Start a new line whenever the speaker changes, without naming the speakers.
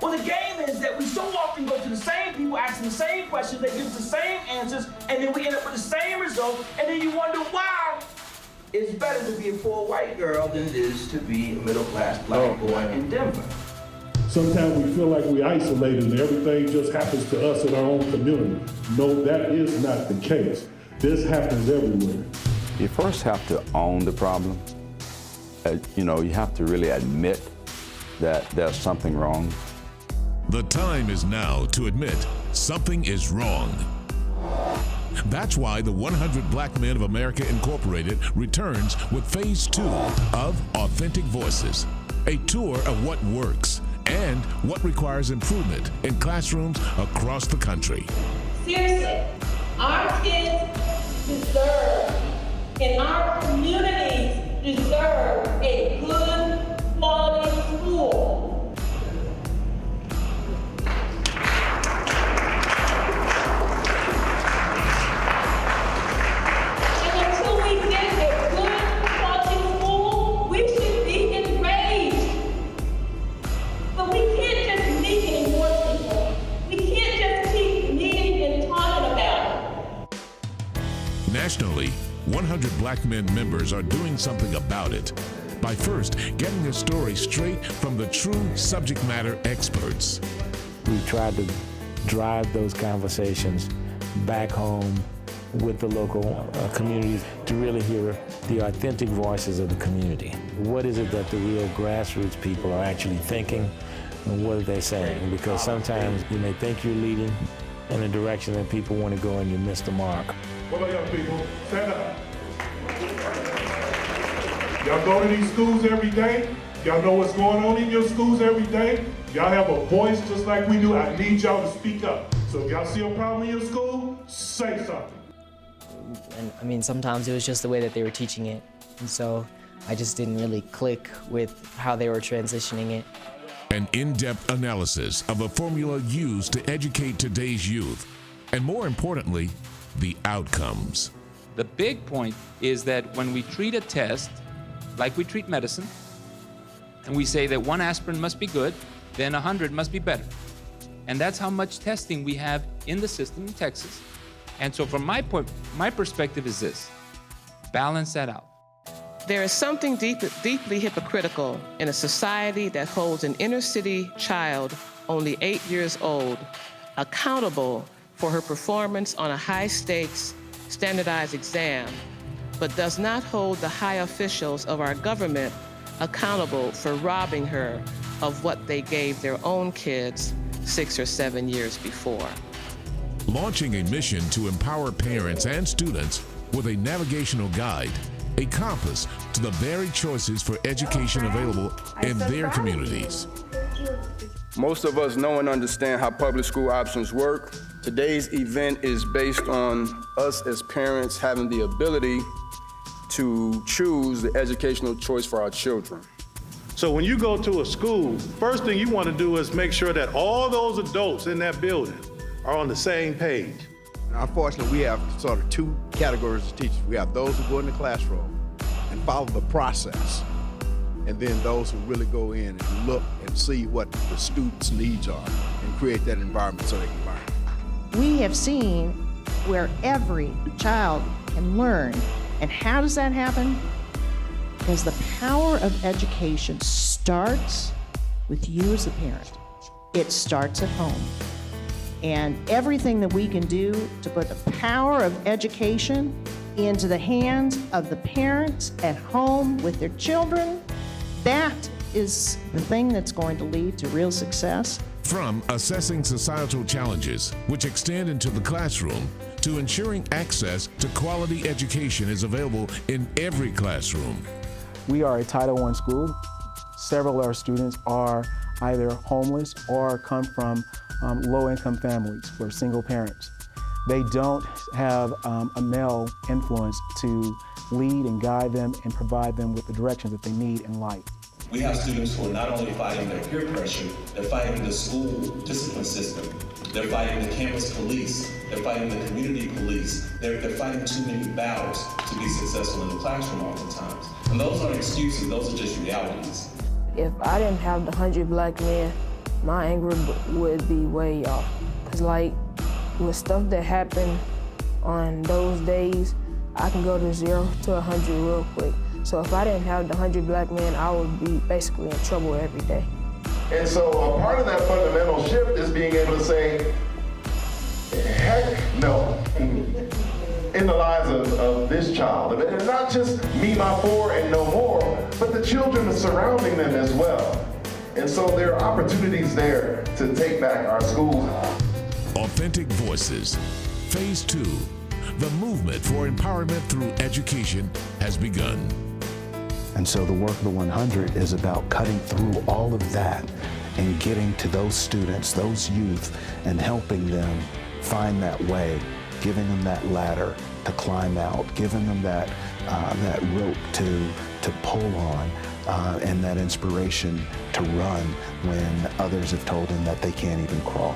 Well, the game is that we so often go to the same people, asking the same questions, they give us the same answers, and then we end up with the same result, and then you wonder why it's better to be a poor white girl than it is to be a middle-class black boy in Denver.
Sometimes we feel like we're isolated and everything just happens to us in our own community. No, that is not the case. This happens everywhere.
You first have to own the problem. You have to really admit that there's something wrong.
The time is now to admit something is wrong. That's why the 100 Black Men of America Incorporated returns with Phase 2 of Authentic Voices, a tour of what works and what requires improvement in classrooms across the country.
Seriously, our kids deserve, and our communities deserve a good, quality school.
Nationally, 100 Black Men members are doing something about it by first getting a story straight from the true subject matter experts.
We tried to drive those conversations back home with the local communities to really hear the authentic voices of the community. What is it that the real grassroots people are actually thinking, and what are they saying? Because sometimes you may think you're leading in a direction that people want to go and you miss the mark.
What about young people? Stand up. Y'all go to these schools every day? Y'all know what's going on in your schools every day? Y'all have a voice just like we do. I need y'all to speak up. So if y'all see a problem in your school, say something.
And I mean, sometimes it was just the way that they were teaching it. And so I just didn't really click with how they were transitioning it.
An in-depth analysis of a formula used to educate today's youth, and more importantly, the outcomes.
The big point is that when we treat a test like we treat medicine, and we say that 1 aspirin must be good, then 100 must be better. And that's how much testing we have in the system in Texas. And so from my perspective is this: balance that out.
There is something deeply hypocritical in a society that holds an inner city child, only 8 years old, accountable for her performance on a high-stakes, standardized exam, but does not hold the high officials of our government accountable for robbing her of what they gave their own kids 6 or 7 years before.
Launching a mission to empower parents and students with a navigational guide, a compass to the varied choices for education available in their communities.
Most of us know and understand how public school options work. Today's event is based on us as parents having the ability to choose the educational choice for our children.
So when you go to a school, first thing you want to do is make sure that all those adults in that building are on the same page.
Unfortunately, we have sort of 2 categories of teachers. We have those who go in the classroom and follow the process, and then those who really go in and look and see what the students' needs are and create that environment so they can learn.
We have seen where every child can learn. And how does that happen? Because the power of education starts with you as a parent. It starts at home. And everything that we can do to put the power of education into the hands of the parents at home with their children, that is the thing that's going to lead to real success.
From assessing societal challenges, which extend into the classroom, to ensuring access to quality education is available in every classroom.
We are a Title I school. Several of our students are either homeless or come from low-income families or single parents. They don't have a male influence to lead and guide them and provide them with the direction that they need in life.
We have students who are not only fighting their peer pressure, they're fighting the school discipline system. They're fighting the campus police. They're fighting the community police. They're fighting too many battles to be successful in the classroom oftentimes. And those aren't excuses, those are just realities.
If I didn't have the 100 Black Men my anger would be way off. Cause like with stuff that happened on those days, I can go to 0 to 100 real quick. So if I didn't have the 100 black men, I would be basically in trouble every day.
And so a part of that fundamental shift is being able to say, heck no, in the lives of this child. And not just me, my 4, and no more, but the children surrounding them as well. And so there are opportunities there to take back our schools.
Authentic Voices, Phase 2. The movement for empowerment through education has begun.
And so the work of the 100 is about cutting through all of that and getting to those students, those youth, and helping them find that way, giving them that ladder to climb out, giving them that rope to pull on, and that inspiration to run when others have told them that they can't even crawl.